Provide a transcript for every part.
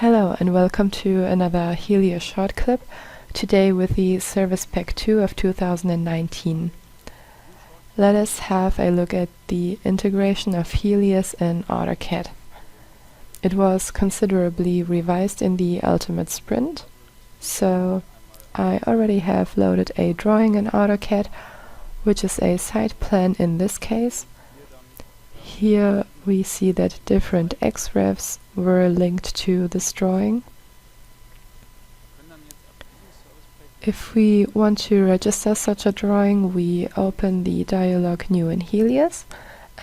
Hello and welcome to another HELiOS short clip, today with the Service Pack 2 of 2019. Let us have a look at the integration of HELiOS in AutoCAD. It was considerably revised in the Ultimate Sprint, so I already have loaded a drawing in AutoCAD, which is a site plan in this case. Here we see that different XRefs were linked to this drawing. If we want to register such a drawing, we open the dialog New in HELiOS,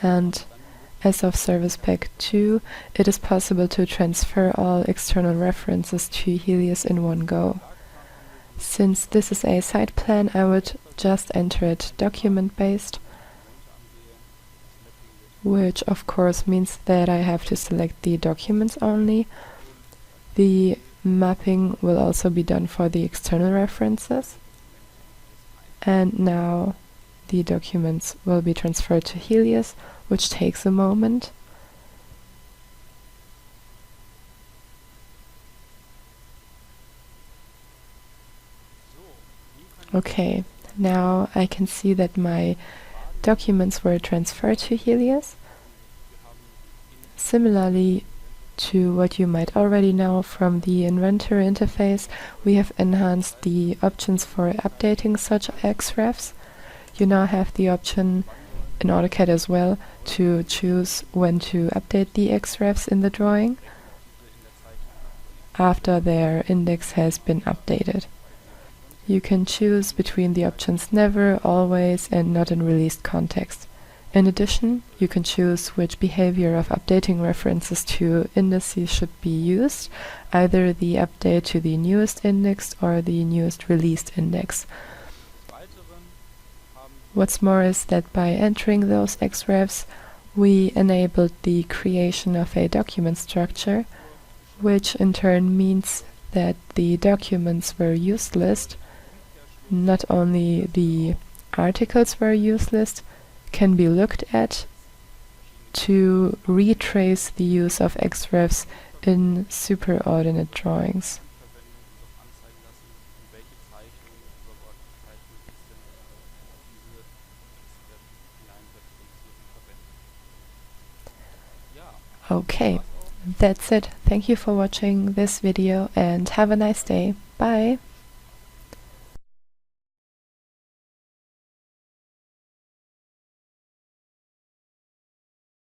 and as of Service Pack 2, it is possible to transfer all external references to HELiOS in one go. Since this is a site plan, I would just enter it document-based, which of course means that I have to select the documents only. The mapping will also be done for the external references. And now the documents will be transferred to HELiOS, which takes a moment. Okay, now I can see that my documents were transferred to HELiOS. Similarly to what you might already know from the Inventor interface, we have enhanced the options for updating such XRefs. You now have the option in AutoCAD as well to choose when to update the XRefs in the drawing after their index has been updated. You can choose between the options Never, Always, and Not in Released Context. In addition, you can choose which behavior of updating references to indices should be used, either the update to the newest index or the newest released index. What's more is that by entering those XRefs, we enabled the creation of a document structure, which in turn means that the documents were used list, not only the articles were used list, can be looked at to retrace the use of XRefs in superordinate drawings. Okay, that's it. Thank you for watching this video and have a nice day. Bye!